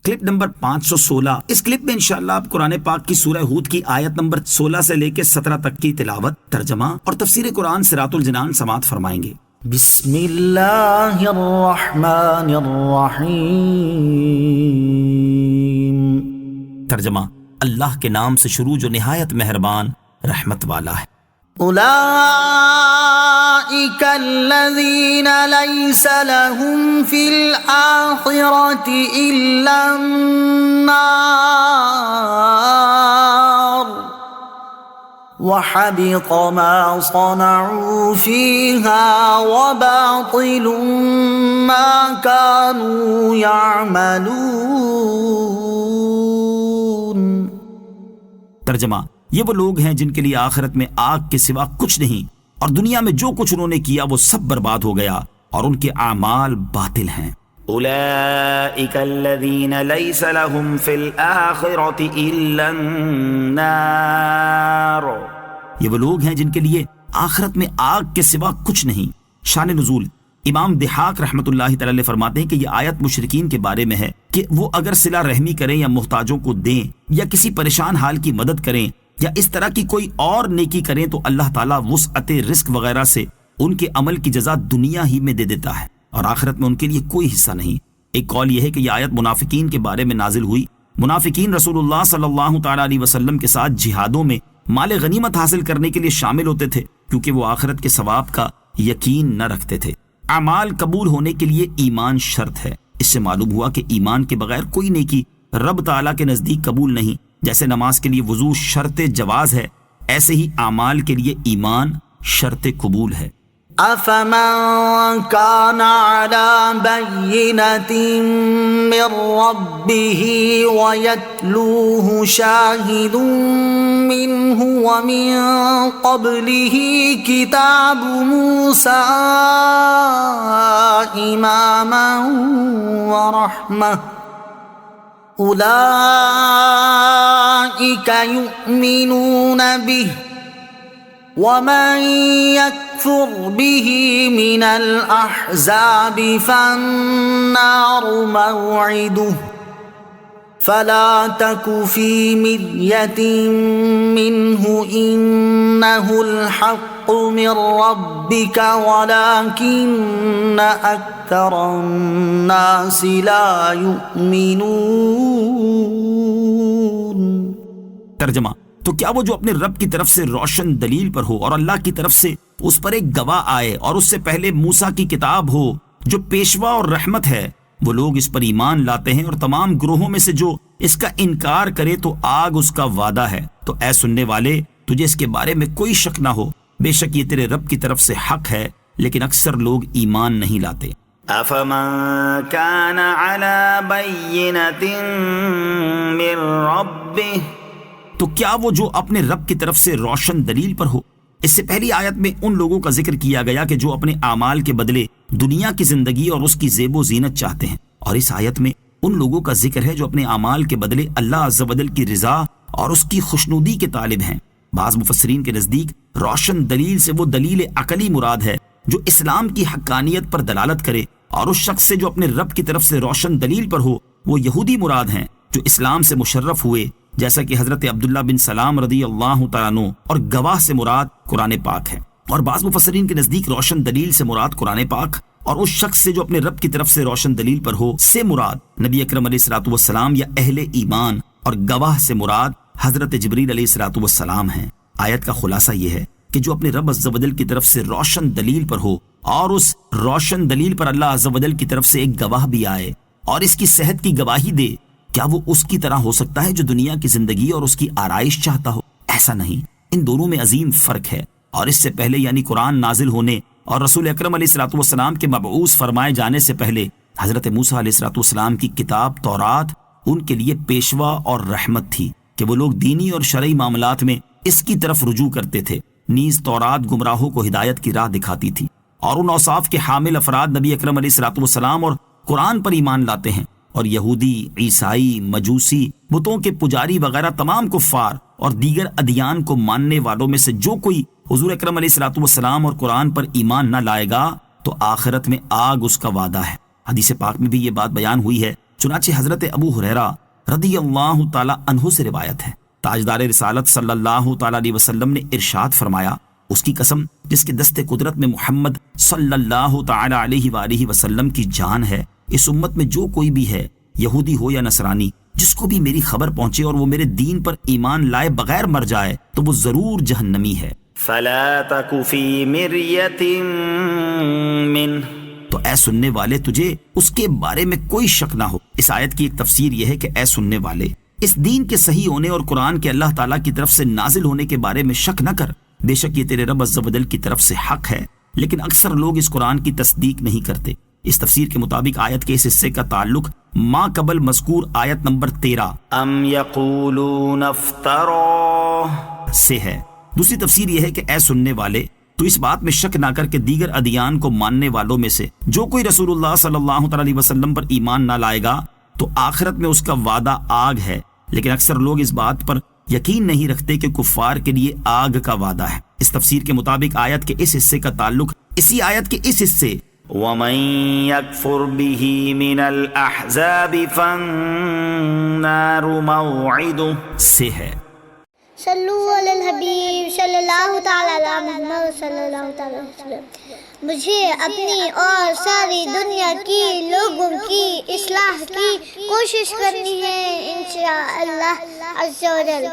Clip number 516۔ اس clip میں انشاءاللہ آپ قرآن پاک کی سورہ ہود کی آیت نمبر 16 سے لے کے 17 تک کی تلاوت، ترجمہ اور تفسیر قرآن صراط الجنان سماعت فرمائیں گے۔ بسم اللہ الرحمن الرحیم۔ ترجمہ، اللہ کے نام سے شروع جو نہایت مہربان رحمت والا ہے۔ اولئک الذین لیس لهم فی الآخرۃ الا النار وحبط ما صنعوا فیها وباطل ما كانوا يعملون۔ ترجمہ، یہ وہ لوگ ہیں جن کے لیے آخرت میں آگ کے سوا کچھ نہیں، اور دنیا میں جو کچھ انہوں نے کیا وہ سب برباد ہو گیا اور ان کے اعمال باطل ہیں۔ اولئک الذین لیس لهم فی الآخرۃ الا النار، یہ وہ لوگ ہیں جن کے لیے آخرت میں آگ کے سوا کچھ نہیں۔ شان نزول، امام ضحاک رحمۃ اللہ تعالی علیہ فرماتے ہیں کہ یہ آیت مشرکین کے بارے میں ہے کہ وہ اگر صلہ رحمی کریں یا محتاجوں کو دیں یا کسی پریشان حال کی مدد کریں یا اس طرح کی کوئی اور نیکی کریں تو اللہ تعالیٰ وسعت رزق وغیرہ سے ان کے عمل کی جزا دنیا ہی میں دے دیتا ہے اور آخرت میں ان کے لیے کوئی حصہ نہیں۔ ایک قول یہ ہے کہ یہ آیت منافقین کے بارے میں نازل ہوئی۔ منافقین رسول اللہ صلی اللہ تعالیٰ علیہ وسلم کے ساتھ جہادوں میں مال غنیمت حاصل کرنے کے لیے شامل ہوتے تھے کیونکہ وہ آخرت کے ثواب کا یقین نہ رکھتے تھے۔ اعمال قبول ہونے کے لیے ایمان شرط ہے۔ اس سے معلوم ہوا کہ ایمان کے بغیر کوئی نیکی رب تعالیٰ کے نزدیک قبول نہیں۔ جیسے نماز کے لیے وضو شرط جواز ہے، ایسے ہی اعمال کے لیے ایمان شرط قبول ہے۔ افمن كان على بينة من ربه ويتلوه شاهد منه ومن قبله كتاب موسى إماما ورحمة أولئك يؤمنون به ومن يكفر به من الأحزاب فالنار موعده فلا تك في مرية منه إنه الحق من ربك ولكن أكثر الناس لا يؤمنون۔ ترجمہ، تو کیا وہ جو اپنے رب کی طرف سے روشن دلیل پر ہو اور اللہ کی طرف سے اس پر ایک گواہ آئے اور اس سے پہلے موسیٰ کی کتاب ہو جو پیشوا اور رحمت ہے، وہ لوگ اس پر ایمان لاتے ہیں، اور تمام گروہوں میں سے جو اس کا انکار کرے تو آگ اس کا وعدہ ہے۔ تو اے سننے والے، تجھے اس کے بارے میں کوئی شک نہ ہو، بے شک یہ تیرے رب کی طرف سے حق ہے، لیکن اکثر لوگ ایمان نہیں لاتے۔ افمن كان على بينة من ربه، تو کیا وہ جو اپنے رب کی طرف سے روشن دلیل پر ہو۔ اس سے پہلی آیت میں ان لوگوں کا ذکر کیا گیا کہ جو اپنے اعمال کے بدلے دنیا کی زندگی اور اس کی زیب و زینت چاہتے ہیں، اور اس آیت میں ان لوگوں کا ذکر ہے جو اپنے اعمال کے بدلے اللہ عز و جل کی رضا اور اس کی خوشنودی کے طالب ہیں۔ بعض مفسرین کے نزدیک روشن دلیل سے وہ دلیل عقلی مراد ہے جو اسلام کی حقانیت پر دلالت کرے، اور اس شخص سے جو اپنے رب کی طرف سے روشن دلیل پر ہو وہ یہودی مراد ہیں جو اسلام سے مشرف ہوئے، جیسا کہ حضرت عبداللہ بن سلام رضی اللہ تعالیٰ عنہ، اور گواہ سے مراد قرآن پاک ہے۔ اور بعض مفسرین کے نزدیک روشن دلیل سے مراد قرآن پاک اور اس شخص سے جو اپنے رب کی طرف سے روشن دلیل پر ہو سے مراد نبی اکرم علیہ الصلوۃ والسلام یا اہل ایمان، اور گواہ سے مراد حضرت جبریل علیہ الصلوۃ والسلام ہیں۔ آیت کا خلاصہ یہ ہے کہ جو اپنے رب عز و جل کی طرف سے روشن دلیل پر ہو اور اس روشن دلیل پر اللہ عز و جل کی طرف سے ایک گواہ بھی آئے اور اس کی صحت کی گواہی دے، کیا وہ اس کی طرح ہو سکتا ہے جو دنیا کی زندگی اور اس کی آرائش چاہتا ہو؟ ایسا نہیں، ان دونوں میں عظیم فرق ہے۔ اور اس سے پہلے یعنی قرآن نازل ہونے اور رسول اکرم علیہ الصلوۃ والسلام کے مبعوث فرمائے جانے سے پہلے حضرت موسیٰ علیہ الصلوۃ والسلام کی کتاب تورات ان کے لیے پیشوا اور رحمت تھی کہ وہ لوگ دینی اور شرعی معاملات میں اس کی طرف رجوع کرتے تھے۔ نیز تورات گمراہوں کو ہدایت کی راہ دکھاتی تھی، اور ان اوصاف کے حامل افراد نبی اکرم علیہ الصلوۃ والسلام اور قرآن پر ایمان لاتے ہیں، اور یہودی، عیسائی، مجوسی، بتوں کے پجاری وغیرہ تمام کفار اور دیگر ادیان کو ماننے والوں میں سے جو کوئی حضور اکرم علیہ الصلوۃ والسلام اور قرآن پر ایمان نہ لائے گا تو آخرت میں آگ اس کا وعدہ ہے۔ حدیث پاک میں بھی یہ بات بیان ہوئی ہے، چنانچہ حضرت ابو ہریرہ رضی اللہ تعالی عنہ سے روایت ہے، تاجدار رسالت صلی اللہ تعالی علیہ وسلم نے ارشاد فرمایا، اس کی قسم جس کے دست قدرت میں محمد صلی اللہ تعالی علیہ وآلہ وسلم کی جان ہے، اس امت میں جو کوئی بھی ہے، یہودی ہو یا نصرانی، جس کو بھی میری خبر پہنچے اور وہ میرے دین پر ایمان لائے بغیر مر جائے تو وہ ضرور جہنمی ہے۔ فلا تک فی مریۃ منہ، تو اے سننے والے تجھے اس کے بارے میں کوئی شک نہ ہو۔ اس آیت کی ایک تفسیر یہ ہے کہ اے سننے والے، اس دین کے صحیح ہونے اور قرآن کے اللہ تعالیٰ کی طرف سے نازل ہونے کے بارے میں شک نہ کر، بے شک یہ تیرے رب عز و جل کی طرف سے حق ہے، لیکن اکثر لوگ اس قرآن کی تصدیق نہیں کرتے۔ اس تفسیر کے مطابق آیت کے اس حصے کا تعلق ما قبل مذکور آیت نمبر 13 ام یقولون افتراہ سے ہے۔ دوسری تفسیر یہ ہے کہ اے سننے والے، تو اس بات میں شک نہ کر کہ دیگر ادیان کو ماننے والوں میں سے جو کوئی رسول اللہ صلی اللہ تعالی علیہ وسلم پر ایمان نہ لائے گا تو آخرت میں اس کا وعدہ آگ ہے، لیکن اکثر لوگ اس بات پر یقین نہیں رکھتے کہ کفار کے لیے آگ کا وعدہ ہے۔ اس تفسیر کے مطابق آیت کے اس حصے کا تعلق اسی آیت کے اس حصے ومن یکفر به من الاحزاب فالنار موعدہ سے ہے۔ صلو علی الحبیب صلی اللہ تعالی علی محمد صلی اللہ تعالی علیہ وسلم۔ مجھے اپنی اور ساری دنیا کی لوگوں کی اصلاح کی کوشش کرنی ہے انشاءاللہ عز و جل۔